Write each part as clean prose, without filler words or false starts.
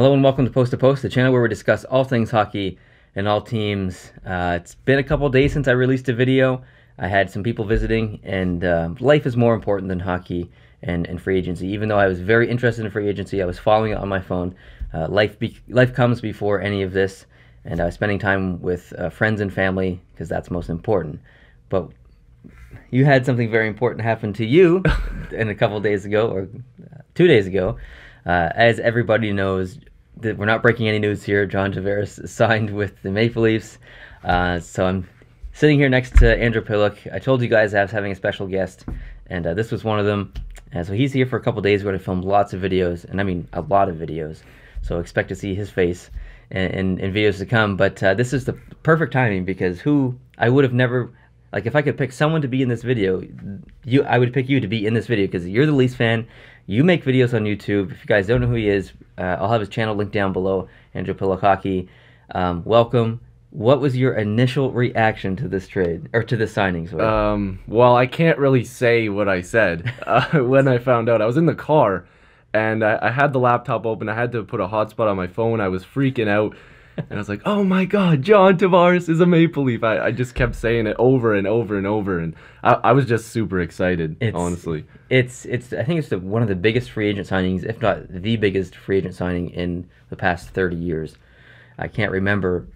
Hello and welcome to Post, the channel where we discuss all things hockey and all teams. It's been a couple days since I released a video. I had some people visiting, and life is more important than hockey and free agency. Even though I was very interested in free agency, I was following it on my phone. Life comes before any of this, and I was spending time with friends and family because that's most important. But you had something very important happen to you in a couple days ago, or 2 days ago. As everybody knows, that we're not breaking any news here. John Tavares signed with the Maple Leafs. So I'm sitting here next to Andrew Pillock. I told you guys I was having a special guest, and this was one of them. So he's here for a couple days. We're going to film lots of videos, and I mean a lot of videos. So expect to see his face in videos to come. But this is the perfect timing because I would have never... Like, if I could pick someone to be in this video, I would pick you to be in this video because you're the Leafs fan. You make videos on YouTube. If you guys don't know who he is, I'll have his channel linked down below, Andrew Pillock Hockey. Welcome. What was your initial reaction to this trade, or to this signing? Well, I can't really say what I said when I found out. I was in the car, and I had the laptop open. I had to put a hotspot on my phone. I was freaking out. And I was like, oh my God, John Tavares is a Maple Leaf. I just kept saying it over and over and over. And I was just super excited, honestly. I think it's one of the biggest free agent signings, if not the biggest free agent signing in the past 30 years. I can't remember.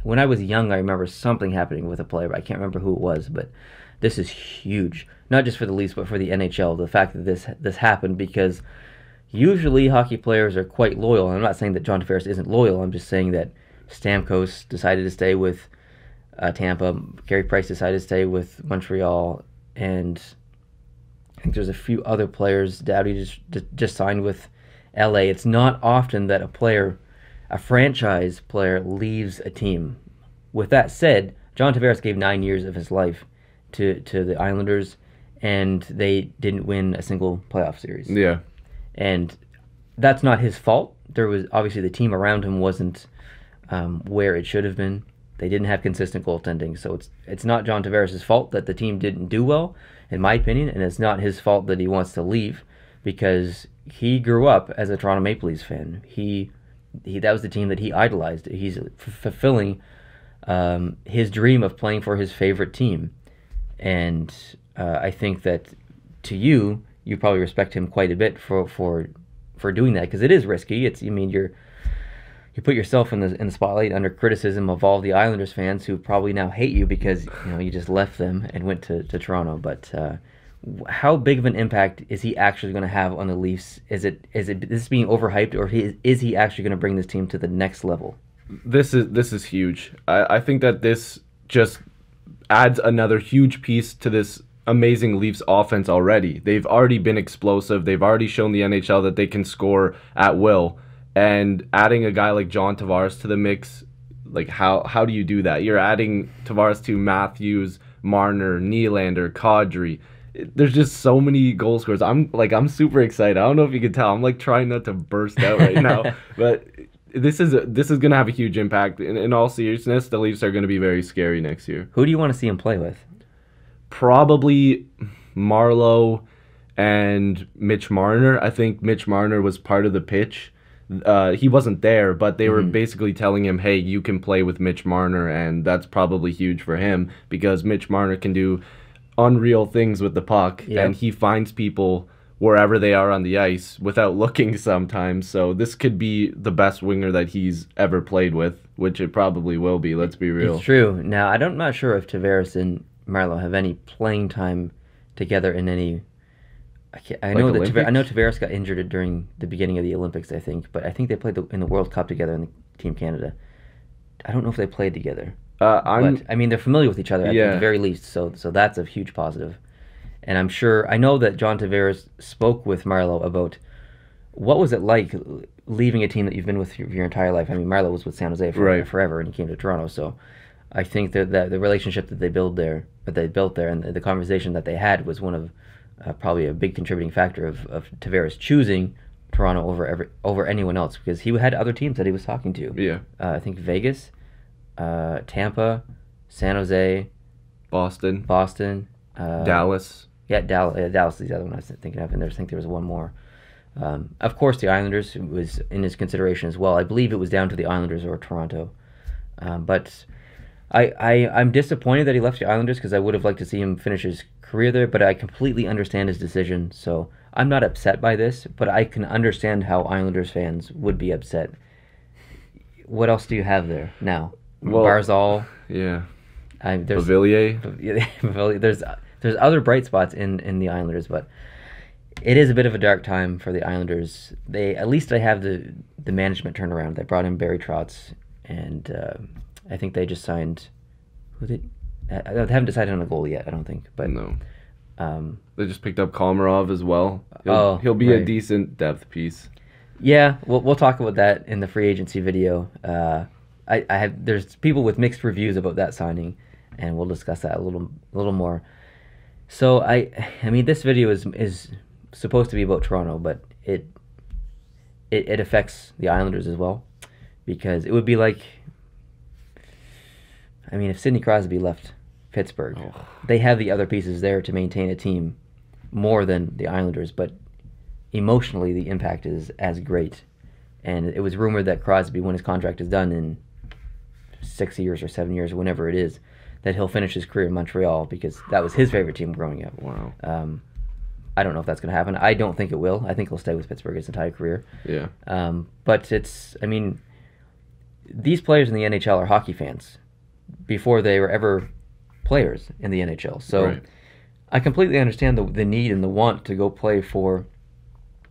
When I was young, I remember something happening with a player, but I can't remember who it was. But this is huge, not just for the Leafs, but for the NHL. The fact that this happened, because usually hockey players are quite loyal. I'm not saying that John Tavares isn't loyal. I'm just saying that Stamkos decided to stay with Tampa. Carey Price decided to stay with Montreal. And I think there's a few other players. Doughty just signed with LA. It's not often that a franchise player, leaves a team. With that said, John Tavares gave 9 years of his life to the Islanders, and they didn't win a single playoff series. Yeah. And that's not his fault. There was obviously the team around him wasn't where it should have been. They didn't have consistent goaltending, so it's not John Tavares' fault that the team didn't do well, in my opinion, and it's not his fault that he wants to leave, because he grew up as a Toronto Maple Leafs fan. That was the team that he idolized. He's fulfilling his dream of playing for his favorite team, and I think that to you probably respect him quite a bit for doing that, because it is risky. You put yourself in the spotlight under criticism of all the Islanders fans who probably now hate you because you just left them and went to Toronto. But how big of an impact is he actually going to have on the Leafs? Is this being overhyped, or is he actually going to bring this team to the next level? This is huge. I think that this just adds another huge piece to this amazing Leafs offense already. They've already been explosive. They've already shown the NHL that they can score at will. And adding a guy like John Tavares to the mix, like how do you do that? You're adding Tavares to Matthews, Marner, Nylander, Kadri. There's just so many goal scorers. I'm super excited. I don't know if you can tell. I'm like trying not to burst out right now, but this is going to have a huge impact. In all seriousness, the Leafs are going to be very scary next year. Who do you want to see him play with? Probably Marleau and Mitch Marner. I think Mitch Marner was part of the pitch. He wasn't there, but they were basically telling him, hey, you can play with Mitch Marner, and that's probably huge for him because Mitch Marner can do unreal things with the puck, and he finds people wherever they are on the ice without looking sometimes. So this could be the best winger that he's ever played with, which it probably will be. Let's be real. It's true. Now, I'm not sure if Tavares and Marleau have any playing time together in any... I know Tavares got injured during the beginning of the Olympics, I think, but I think they played in the World Cup together in the Team Canada. I don't know if they played together. But I mean, they're familiar with each other at the very least, so that's a huge positive. And I know that John Tavares spoke with Marleau about what was it like leaving a team that you've been with your entire life. I mean, Marleau was with San Jose forever, and he came to Toronto, so I think that the relationship that they built there, and the conversation that they had was one of probably a big contributing factor of Tavares choosing Toronto over anyone else, because he had other teams that he was talking to. Yeah. I think Vegas, Tampa, San Jose, Boston, Dallas. Dallas. Yeah, Dallas is the other one I was thinking of, and I think there was one more. Of course, the Islanders was in his consideration as well. I believe it was down to the Islanders or Toronto. But I'm disappointed that he left the Islanders because I would have liked to see him finish his career there, but I completely understand his decision. So I'm not upset by this, but I can understand how Islanders fans would be upset. What else do you have there now? Well, Barzal. Yeah. There's Pavillier. there's other bright spots in the Islanders, but it is a bit of a dark time for the Islanders. At least they have the management turnaround. They brought in Barry Trotz, and I think they just signed. They haven't decided on a goal yet. I don't think, but no. They just picked up Komarov as well. He'll be a decent depth piece. Yeah, we'll talk about that in the free agency video. There's people with mixed reviews about that signing, and we'll discuss that a little more. So I mean, this video is supposed to be about Toronto, but it affects the Islanders as well, because it would be like, I mean, if Sidney Crosby left Pittsburgh, they have the other pieces there to maintain a team more than the Islanders, but emotionally the impact is as great. And it was rumored that Crosby, when his contract is done in 6 years or 7 years, whenever it is, that he'll finish his career in Montreal, because that was his favorite team growing up. Wow. I don't know if that's going to happen. I don't think it will. I think he'll stay with Pittsburgh his entire career. Yeah. But I mean, these players in the NHL are hockey fans before they were ever players in the NHL. So right. I completely understand the need and the want to go play for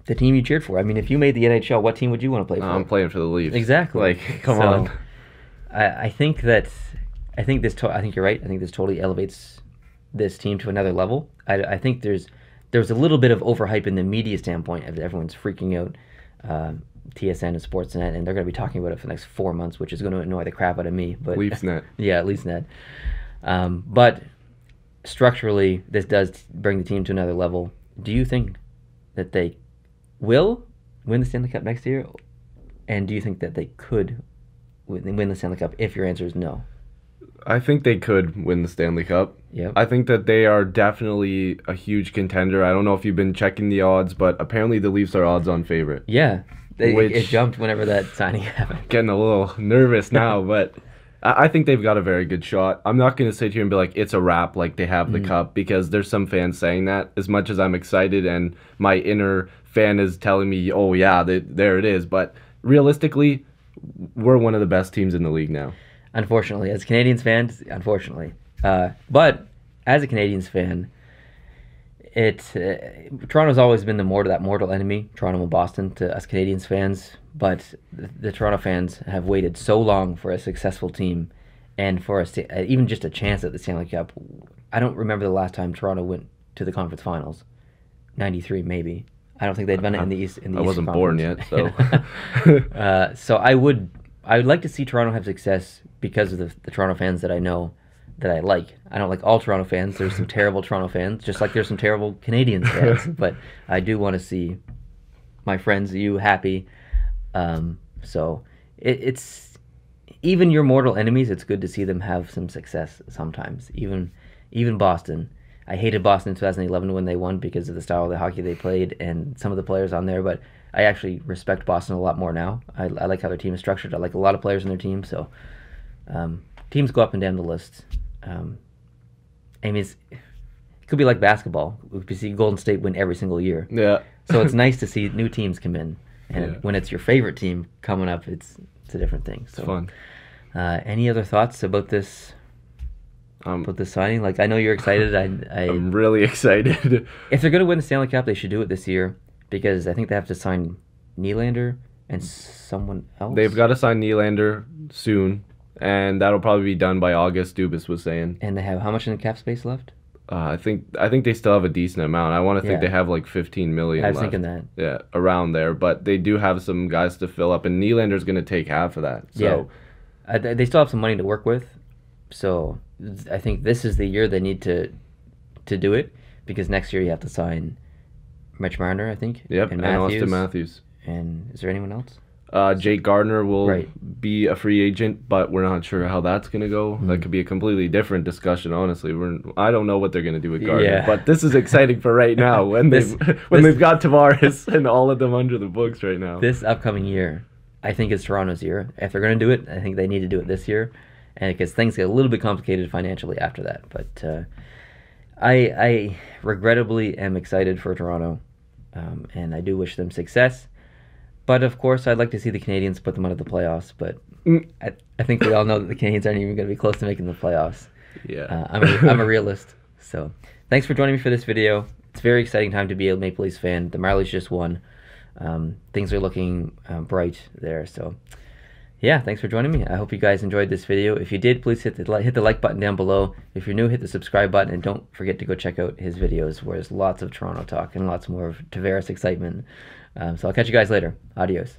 the team you cheered for. I mean, if you made the NHL, what team would you want to play for? I'm playing for the Leafs. Exactly. Like, come on. I think you're right. I think this totally elevates this team to another level. I think there's a little bit of overhype in the media standpoint. Everyone's freaking out. TSN and Sportsnet, and they're going to be talking about it for the next 4 months, which is going to annoy the crap out of me. But LeafsNet. Yeah, LeafsNet. But structurally, this does bring the team to another level. Do you think that they will win the Stanley Cup next year? And do you think that they could win the Stanley Cup if your answer is no? I think they could win the Stanley Cup. Yep. I think that they are definitely a huge contender. I don't know if you've been checking the odds, but apparently the Leafs are odds-on favorite. Yeah. It jumped whenever that signing happened. Getting a little nervous now, but I think they've got a very good shot. I'm not going to sit here and be like, it's a wrap, like they have the cup, because there's some fans saying that. As much as I'm excited and my inner fan is telling me, oh yeah, there it is. But realistically, we're one of the best teams in the league now. Unfortunately, as Canadiens fans, unfortunately. But as a Canadiens fan, Toronto's always been that mortal enemy, Toronto and Boston, to us Canadiens fans. But the Toronto fans have waited so long for a successful team, and for us to even just a chance at the Stanley Cup. I don't remember the last time Toronto went to the conference finals. 93 maybe. I don't think they'd done it in the East. I wasn't born yet, so. So I would like to see Toronto have success because of the Toronto fans that I know, that I like. I don't like all Toronto fans. There's some terrible Toronto fans, just like there's some terrible Canadiens fans. But I do want to see my friends, you, happy. So it's even your mortal enemies. It's good to see them have some success sometimes. Even Boston. I hated Boston in 2011 when they won because of the style of the hockey they played and some of the players on there. But I actually respect Boston a lot more now. I like how their team is structured. I like a lot of players in their team. So teams go up and down the list. I mean, it could be like basketball. We see Golden State win every single year. Yeah. So it's nice to see new teams come in. And when it's your favorite team coming up, it's a different thing. So, it's fun. Any other thoughts about this? About this signing? Like, I know you're excited. I'm really excited. If they're going to win the Stanley Cup, they should do it this year, because I think they have to sign Nylander and someone else. They've got to sign Nylander soon, and that'll probably be done by August, Dubas was saying. And they have how much in the cap space left? I think they still have a decent amount. I want to think they have like 15 million I was left. thinking that. Yeah, around there. But they do have some guys to fill up, and Nylander's going to take half of that. So they still have some money to work with. So I think this is the year they need to do it, because next year you have to sign Mitch Marner, I think. Yep, and Austin Matthews. And is there anyone else? Jake Gardner will Right. be a free agent, but we're not sure how that's going to go. That could be a completely different discussion, honestly. I don't know what they're going to do with Gardner, Yeah. but this is exciting for right now when they've got Tavares and all of them under the books right now. This upcoming year, I think it's Toronto's year. If they're going to do it, I think they need to do it this year, and because things get a little bit complicated financially after that. But I regrettably am excited for Toronto, and I do wish them success. But of course, I'd like to see the Canadians put them out of the playoffs. But I think we all know that the Canadians aren't even going to be close to making the playoffs. Yeah. I'm a realist. So thanks for joining me for this video. It's a very exciting time to be a Maple Leafs fan. The Marlies just won. Things are looking bright there. So yeah, thanks for joining me. I hope you guys enjoyed this video. If you did, please hit the like button down below. If you're new, hit the subscribe button, and don't forget to go check out his videos, where there's lots of Toronto talk and lots more of Tavares excitement. So I'll catch you guys later. Adios.